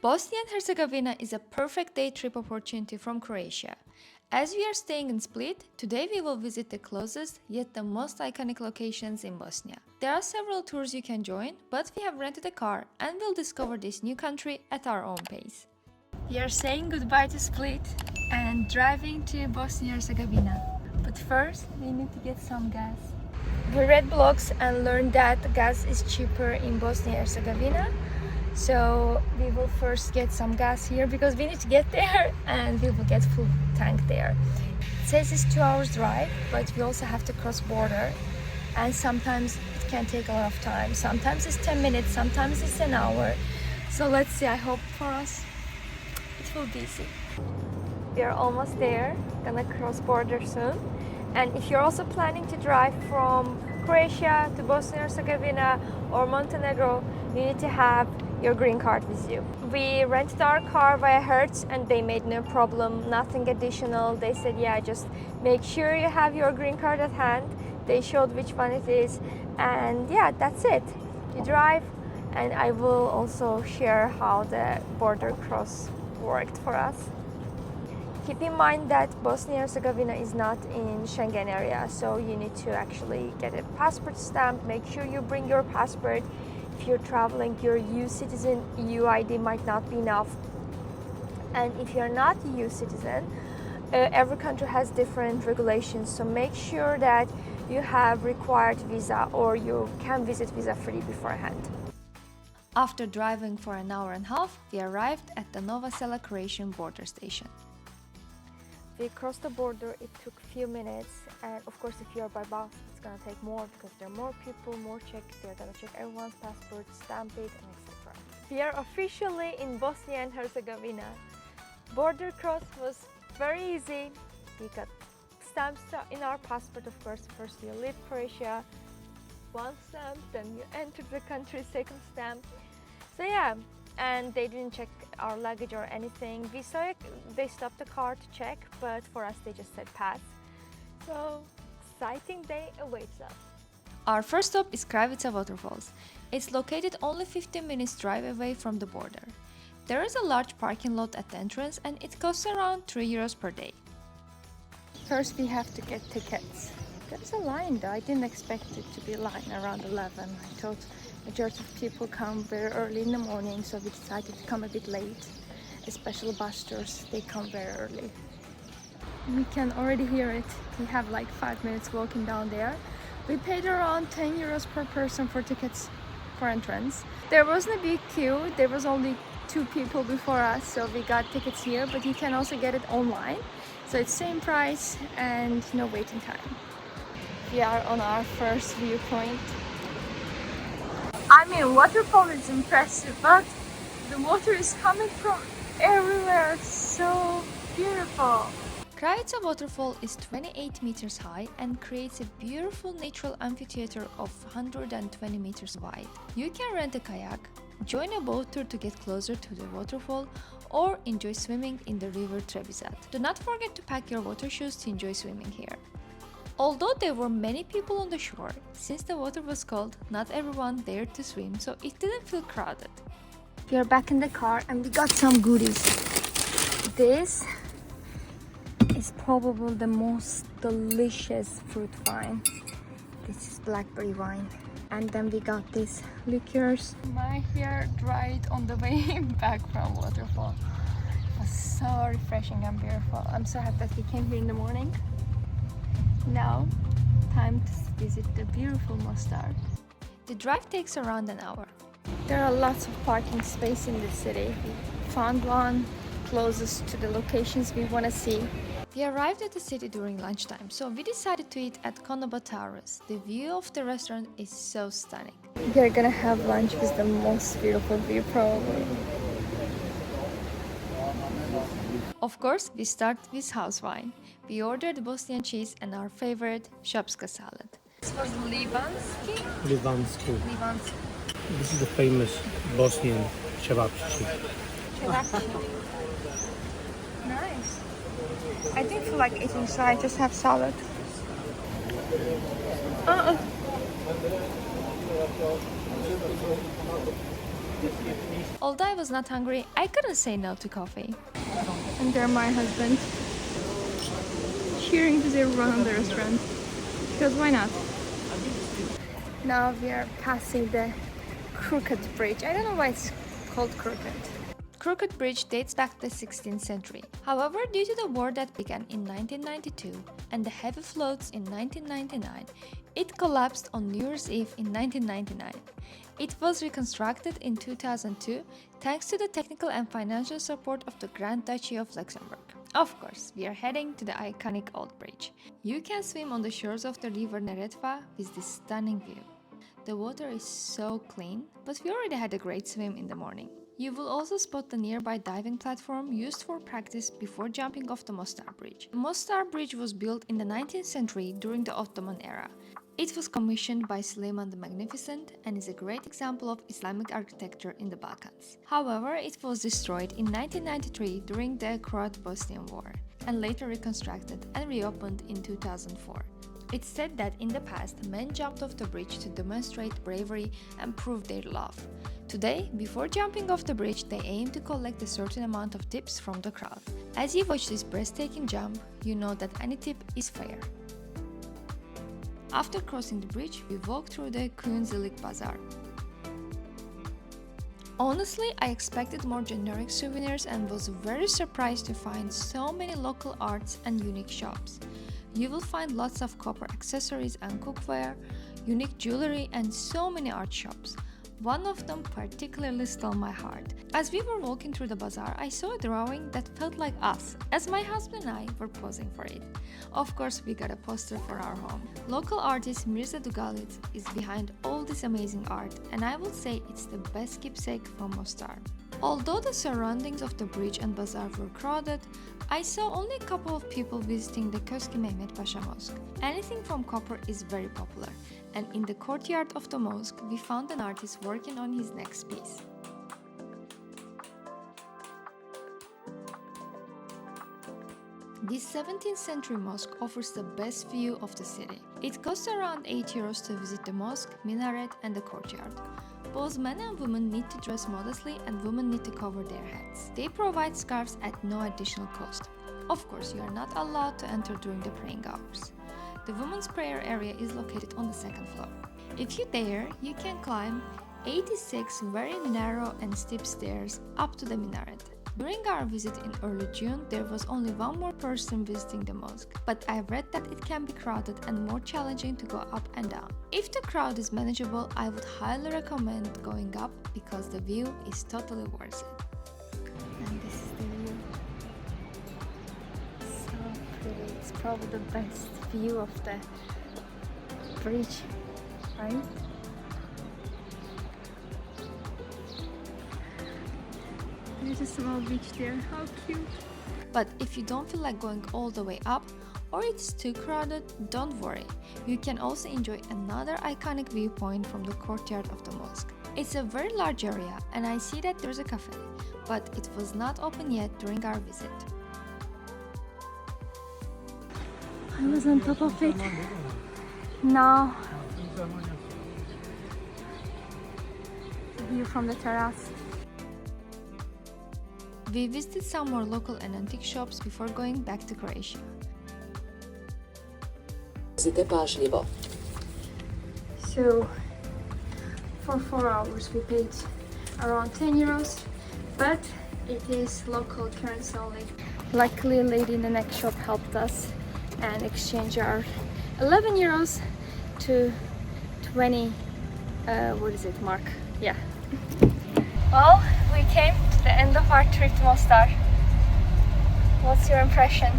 Bosnia and Herzegovina is a perfect day trip opportunity from Croatia. As we are staying in Split, today we will visit the closest yet the most iconic locations in Bosnia. There are several tours you can join, but we have rented a car and will discover this new country at our own pace. We are saying goodbye to Split and driving to Bosnia and Herzegovina. But first, we need to get some gas. We read blogs and learned that gas is cheaper in Bosnia and Herzegovina. So we will first get some gas here because we need to get there and we will get full tank there. It says it's 2 hours drive, but we also have to cross border and sometimes it can take a lot of time. Sometimes it's 10 minutes, sometimes it's an hour. So let's see, I hope for us it will be easy. We are almost there, gonna cross border soon. And if you're also planning to drive from Croatia to Bosnia and Herzegovina or Montenegro, you need to have your green card with you. We rented our car via Hertz and they made no problem, nothing additional. They said, yeah, just make sure you have your green card at hand. They showed which one it is and yeah, that's it. You drive and I will also share how the border cross worked for us. Keep in mind that Bosnia and Herzegovina is not in Schengen area, so you need to actually get a passport stamp. Make sure you bring your passport. If you're traveling, your EU citizen EU ID might not be enough. And if you're not EU citizen, every country has different regulations. So make sure that you have required visa or you can visit visa-free beforehand. After driving for an hour and a half, we arrived at the Nova Sela Croatian border station. We crossed the border, it took a few minutes, and of course if you're by bus it's gonna take more because there are more people, more checks, they're gonna check everyone's passport, stamp it, and etc. We are officially in Bosnia and Herzegovina. Border cross was very easy. We got stamps in our passport, of course. First you leave Croatia, one stamp, then you enter the country, second stamp. So yeah, and they didn't check our luggage or anything. We saw it, they stopped the car to check, but for us they just said pass. So, exciting day awaits us. Our first stop is Kravica Waterfalls. It's located only 15 minutes drive away from the border. There is a large parking lot at the entrance and it costs around €3 per day. First we have to get tickets. There's a line though, I didn't expect it to be a line around 11. I thought majority of people come very early in the morning, so we decided to come a bit late. Especially bus tours, they come very early. We can already hear it. We have like 5 minutes walking down there. We paid around €10 per person for tickets for entrance. There wasn't a big queue, there was only 2 people before us, so we got tickets here, but you can also get it online. So it's same price and no waiting time. We are on our first viewpoint. I mean, waterfall is impressive, but the water is coming from everywhere. It's so beautiful. Kravica Waterfall is 28 meters high and creates a beautiful natural amphitheater of 120 meters wide. You can rent a kayak, join a boat tour to get closer to the waterfall, or enjoy swimming in the river Treviza. Do not forget to pack your water shoes to enjoy swimming here. Although there were many people on the shore, since the water was cold, not everyone dared to swim, so it didn't feel crowded. We are back in the car and we got some goodies. This is probably the most delicious fruit wine. This is blackberry wine. And then we got these liqueurs. My hair dried on the way back from waterfall. It was so refreshing and beautiful. I'm so happy that we came here in the morning. Now, time to visit the beautiful Mostar. The drive takes around an hour. There are lots of parking space in the city. We found one closest to the locations we want to see. We arrived at the city during lunchtime, so we decided to eat at Konoba Towers. The view of the restaurant is so stunning. We are gonna have lunch with the most beautiful view probably. Of course, we start with house wine. We ordered Bosnian cheese and our favorite shopska salad. This was Livanski. This is the famous Bosnian cevapcici. Nice. I didn't feel like eating, so I just have salad. Although I was not hungry, I couldn't say no to coffee. And they're my husband, cheering to everyone in the restaurant. Because why not? Now we are passing the Crooked Bridge. I don't know why it's called Crooked. Crooked Bridge dates back to the 16th century. However, due to the war that began in 1992 and the heavy floods in 1999, it collapsed on New Year's Eve in 1999. It was reconstructed in 2002 thanks to the technical and financial support of the Grand Duchy of Luxembourg. Of course, we are heading to the iconic old bridge. You can swim on the shores of the river Neretva with this stunning view. The water is so clean, but we already had a great swim in the morning. You will also spot the nearby diving platform used for practice before jumping off the Mostar Bridge. The Mostar Bridge was built in the 19th century during the Ottoman era. It was commissioned by Suleiman the Magnificent and is a great example of Islamic architecture in the Balkans. However, it was destroyed in 1993 during the Croat-Bosnian War and later reconstructed and reopened in 2004. It's said that in the past, men jumped off the bridge to demonstrate bravery and prove their love. Today, before jumping off the bridge, they aim to collect a certain amount of tips from the crowd. As you watch this breathtaking jump, you know that any tip is fair. After crossing the bridge, we walk through the Kuyunzilik Bazaar. Honestly, I expected more generic souvenirs and was very surprised to find so many local arts and unique shops. You will find lots of copper accessories and cookware, unique jewelry, and so many art shops. One of them particularly stole my heart. As we were walking through the bazaar, I saw a drawing that felt like us, as my husband and I were posing for it. Of course, we got a poster for our home. Local artist Mirza Dugalit is behind all this amazing art, and I would say it's the best keepsake from Mostar. Although the surroundings of the bridge and bazaar were crowded, I saw only a couple of people visiting the Köski Mehmet Pasha Mosque. Anything from copper is very popular, and in the courtyard of the mosque, we found an artist working on his next piece. This 17th century mosque offers the best view of the city. It costs around €8 to visit the mosque, minaret, and the courtyard. Both men and women need to dress modestly and women need to cover their heads. They provide scarves at no additional cost. Of course, you are not allowed to enter during the praying hours. The women's prayer area is located on the second floor. If you dare, you can climb 86 very narrow and steep stairs up to the minaret. During our visit in early June, there was only one more person visiting the mosque, but I read that it can be crowded and more challenging to go up and down. If the crowd is manageable, I would highly recommend going up because the view is totally worth it. And this is the view. So pretty. It's probably the best view of the bridge, right? There's a small beach there. How cute. But if you don't feel like going all the way up or it's too crowded, don't worry. You can also enjoy another iconic viewpoint from the courtyard of the mosque. It's a very large area and I see that there's a cafe, but it was not open yet during our visit. I was on top of it. Now, the view from the terrace. We visited some more local and antique shops before going back to Croatia. So, for 4 hours we paid around €10, but it is local currency only. Luckily, a lady in the next shop helped us and exchanged our €11 to 20, mark? Yeah. Well, we came to the end of our trip to Mostar. What's your impression?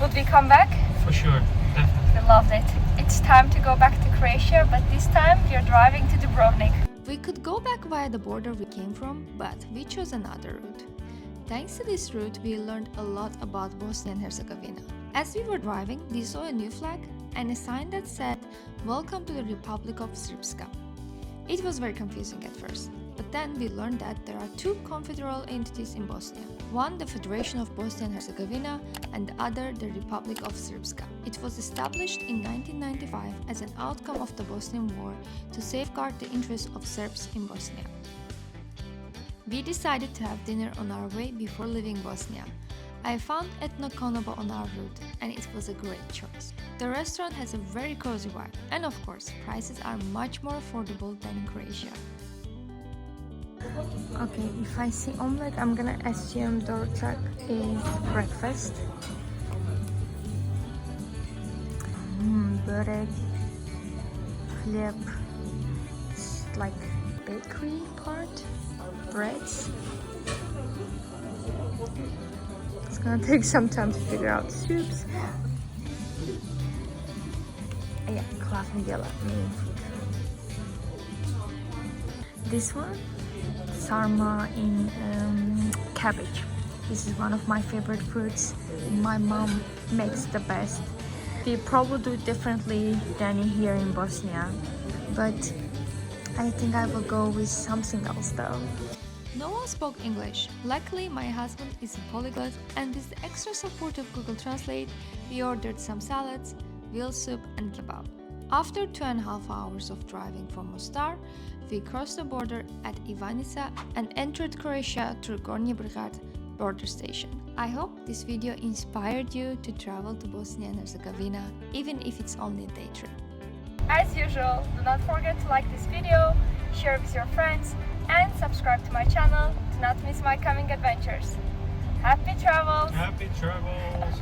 Would we come back? For sure, definitely. We loved it. It's time to go back to Croatia, but this time we are driving to Dubrovnik. We could go back via the border we came from, but we chose another route. Thanks to this route, we learned a lot about Bosnia and Herzegovina. As we were driving, we saw a new flag and a sign that said, "Welcome to the Republic of Srpska." It was very confusing at first, but then we learned that there are two confederal entities in Bosnia. One, the Federation of Bosnia and Herzegovina, and the other, the Republic of Srpska. It was established in 1995 as an outcome of the Bosnian War to safeguard the interests of Serbs in Bosnia. We decided to have dinner on our way before leaving Bosnia. I found Etno Konoba on our route and it was a great choice. The restaurant has a very cozy vibe and of course prices are much more affordable than in Croatia. Okay, if I see omelette, I'm gonna assume doručak is breakfast. Börek, хлеб, it's like bakery part, breads. It's gonna take some time to figure out soups. Yeah, Kravica main food. This one, sarma in cabbage. This is one of my favorite fruits. My mom makes the best. We probably do it differently than here in Bosnia, but I think I will go with something else though. No one spoke English. Luckily, my husband is a polyglot and with the extra support of Google Translate, we ordered some salads, veal soup and kebab. After 2.5 hours of driving from Mostar, we crossed the border at Ivanica and entered Croatia through Gornji Brigad border station. I hope this video inspired you to travel to Bosnia and Herzegovina, even if it's only a day trip. As usual, do not forget to like this video, share with your friends, and subscribe to my channel to not miss my coming adventures. Happy travels! Happy travels.